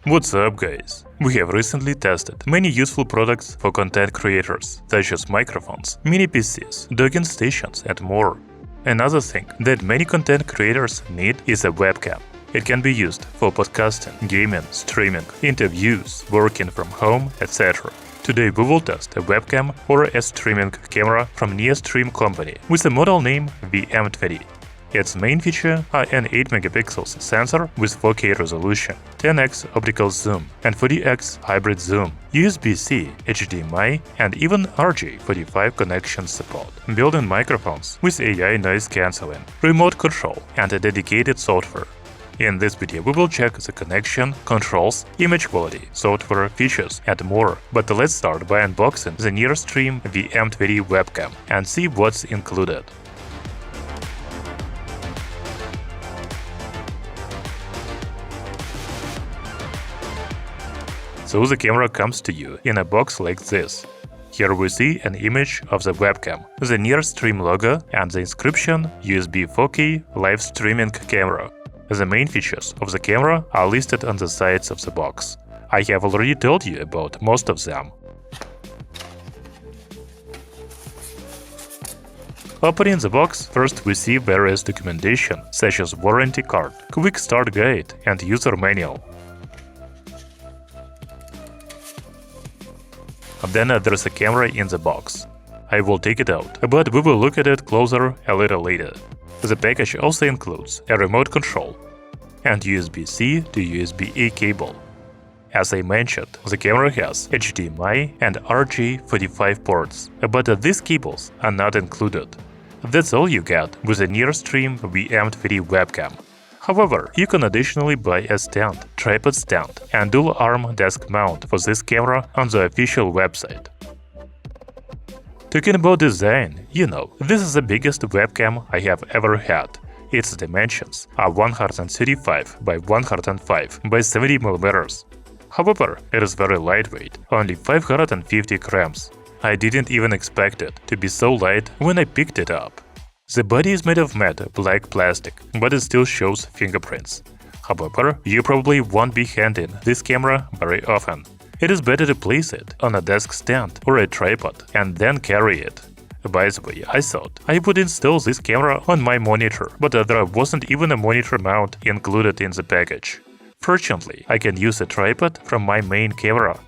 What's up, guys? We have recently tested many useful products for content creators, such as microphones, mini PCs, docking stations, and more. Another thing that many content creators need is a webcam. It can be used for podcasting, gaming, streaming, interviews, working from home, etc. Today we will test a webcam or a streaming camera from NearStream company with the model name VM20. Its main feature are an 8MP sensor with 4K resolution, 10x optical zoom, and 40x hybrid zoom, USB-C, HDMI, and even RJ45 connection support, built-in microphones with AI noise cancelling, remote control, and a dedicated software. In this video we will check the connection, controls, image quality, software features, and more. But let's start by unboxing the NearStream VM20 webcam and see what's included. So the camera comes to you in a box like this. Here we see an image of the webcam, the NearStream logo, and the inscription USB 4K live streaming camera. The main features of the camera are listed on the sides of the box. I have already told you about most of them. Opening the box, first we see various documentation, such as warranty card, quick start guide, and user manual. Then there's a camera in the box. I will take it out, but we will look at it closer a little later. The package also includes a remote control and USB-C to USB-A cable. As I mentioned, the camera has HDMI and RJ45 ports, but these cables are not included. That's all you get with the NearStream VM20 webcam. However, you can additionally buy a stand, tripod stand, and dual-arm desk mount for this camera on the official website. Talking about design, this is the biggest webcam I have ever had. Its dimensions are 135 by 105 by 70mm. However, it is very lightweight, only 550 grams. I didn't even expect it to be so light when I picked it up. The body is made of matte black plastic, but it still shows fingerprints. However, you probably won't be handling this camera very often. It is better to place it on a desk stand or a tripod and then carry it. By the way, I thought I would install this camera on my monitor, but there wasn't even a monitor mount included in the package. Fortunately, I can use a tripod from my main camera.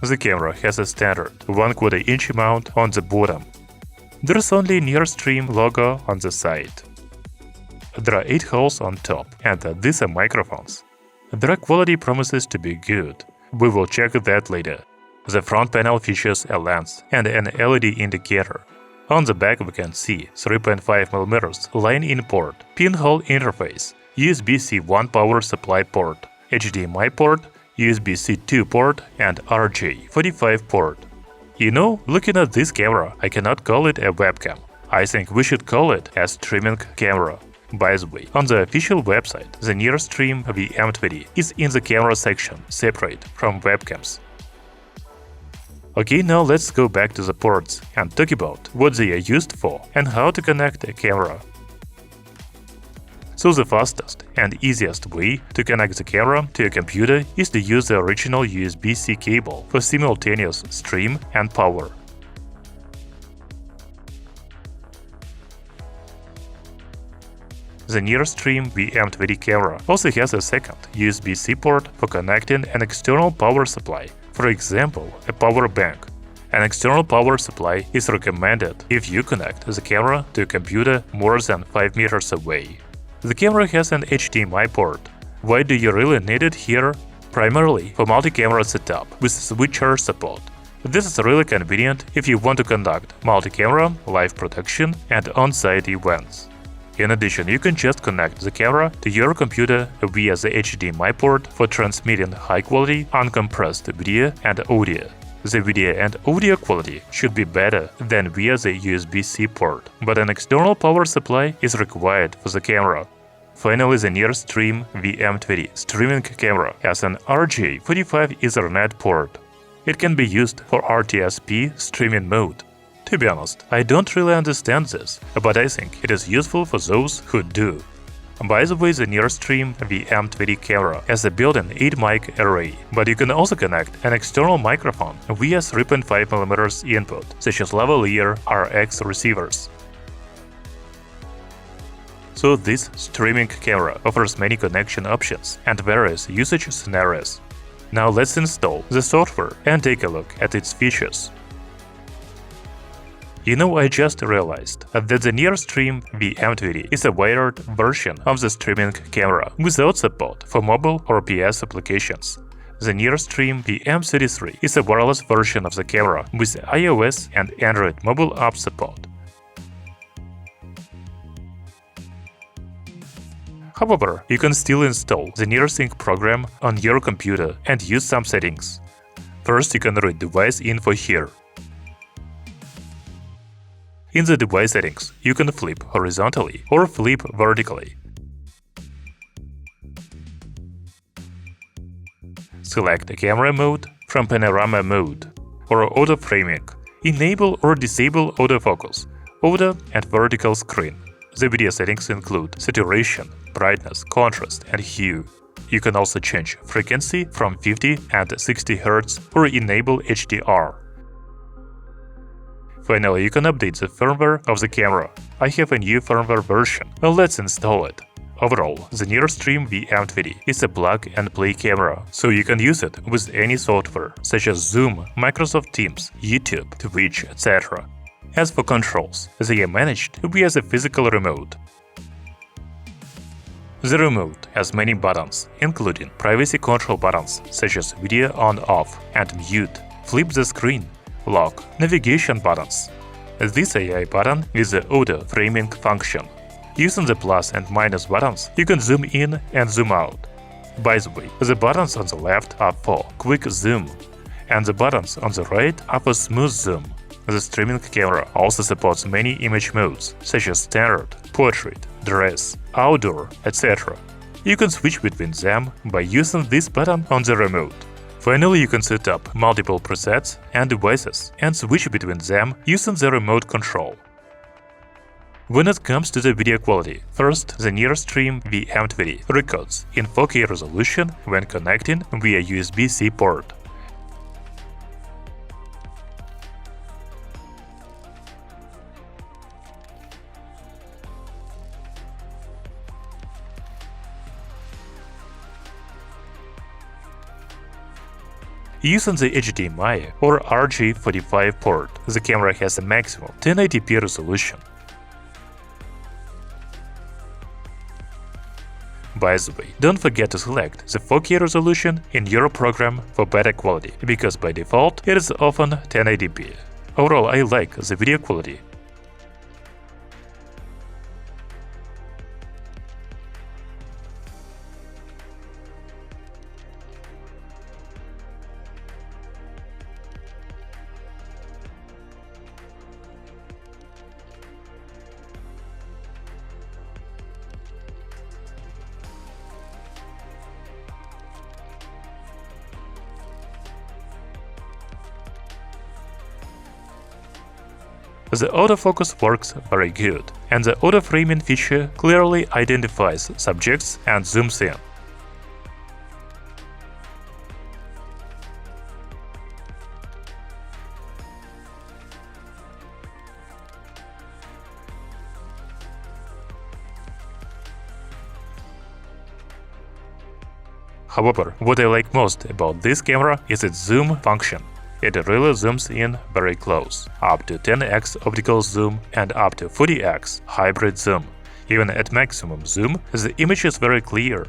The camera has a standard 1/4 inch mount on the bottom. There's only NearStream logo on the side. There are 8 holes on top, and these are microphones. Their quality promises to be good. We will check that later. The front panel features a lens and an LED indicator. On the back we can see 3.5mm line-in port, pinhole interface, USB-C 1 power supply port, HDMI port, USB-C 2 port, and RJ45 port. Looking at this camera, I cannot call it a webcam. I think we should call it a streaming camera. By the way, on the official website, the NearStream VM20 is in the camera section, separate from webcams. Okay, now let's go back to the ports and talk about what they are used for and how to connect a camera. So the fastest and easiest way to connect the camera to a computer is to use the original USB-C cable for simultaneous stream and power. The NearStream VM20 camera also has a second USB-C port for connecting an external power supply, for example, a power bank. An external power supply is recommended if you connect the camera to a computer more than 5 meters away. The camera has an HDMI port. Why do you really need it here? Primarily for multi-camera setup with switcher support. This is really convenient if you want to conduct multi-camera, live production, and on-site events. In addition, you can just connect the camera to your computer via the HDMI port for transmitting high-quality, uncompressed video and audio. The video and audio quality should be better than via the USB-C port, but an external power supply is required for the camera. Finally, the NearStream VM20 streaming camera has an RJ45 Ethernet port. It can be used for RTSP streaming mode. To be honest, I don't really understand this, but I think it is useful for those who do. By the way, the NearStream VM20 camera has a built-in 8-mic array, but you can also connect an external microphone via 3.5mm input, such as lavalier RX receivers. So this streaming camera offers many connection options and various usage scenarios. Now let's install the software and take a look at its features. I just realized that the NearStream VM20 is a wired version of the streaming camera without support for mobile or PS applications. The NearStream VM33 is a wireless version of the camera with iOS and Android mobile app support. However, you can still install the NearSync program on your computer and use some settings. First, you can read device info here. In the device settings, you can flip horizontally or flip vertically. Select camera mode from panorama mode or auto framing. Enable or disable autofocus, auto and vertical screen. The video settings include saturation, brightness, contrast, and hue. You can also change frequency from 50 and 60 Hz or enable HDR. Finally, you can update the firmware of the camera. I have a new firmware version. Well, let's install it. Overall, the NearStream VM20 is a plug-and-play camera, so you can use it with any software, such as Zoom, Microsoft Teams, YouTube, Twitch, etc. As for controls, they are managed via the physical remote. The remote has many buttons, including privacy control buttons such as video on-off and mute, flip the screen, lock, navigation buttons. This AI button is the auto framing function. Using the plus and minus buttons, you can zoom in and zoom out. By the way, the buttons on the left are for quick zoom, and the buttons on the right are for smooth zoom. The streaming camera also supports many image modes, such as standard, portrait, dress, outdoor, etc. You can switch between them by using this button on the remote. Finally, you can set up multiple presets and devices and switch between them using the remote control. When it comes to the video quality, first, the NearStream VM20 records in 4K resolution when connecting via USB-C port. Using the HDMI or RJ45 port, the camera has a maximum 1080p resolution. By the way, don't forget to select the 4K resolution in your program for better quality, because by default it is often 1080p. Overall, I like the video quality. The autofocus works very good, and the auto-framing feature clearly identifies subjects and zooms in. However, what I like most about this camera is its zoom function. It really zooms in very close, up to 10x optical zoom and up to 40x hybrid zoom. Even at maximum zoom, the image is very clear.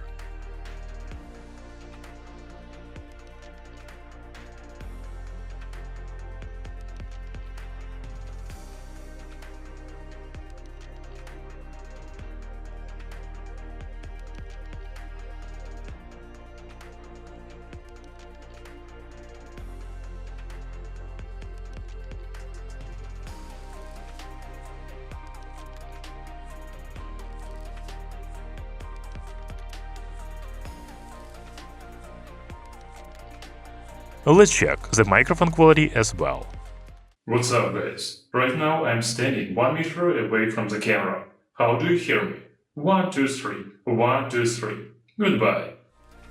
Let's check the microphone quality as well. What's up, guys? Right now I'm standing 1 meter away from the camera. How do you hear me? 1, 2, 3. 1, 2, 3. Goodbye.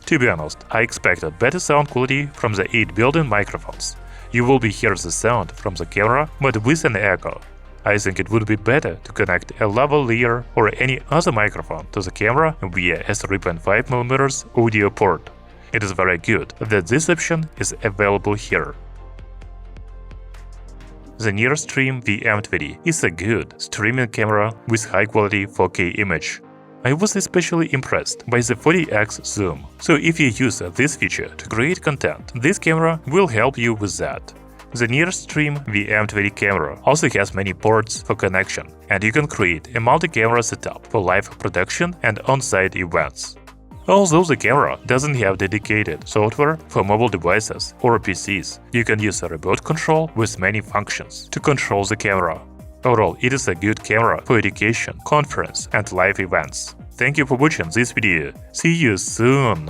To be honest, I expect a better sound quality from the 8 built-in microphones. You will be hear the sound from the camera, but with an echo. I think it would be better to connect a lavalier or any other microphone to the camera via a 3.5mm audio port. It is very good that this option is available here. The NearStream VM20 is a good streaming camera with high-quality 4K image. I was especially impressed by the 40x zoom, so if you use this feature to create content, this camera will help you with that. The NearStream VM20 camera also has many ports for connection, and you can create a multi-camera setup for live production and on-site events. Although the camera doesn't have dedicated software for mobile devices or PCs, you can use a remote control with many functions to control the camera. Overall, it is a good camera for education, conference, and live events. Thank you for watching this video. See you soon!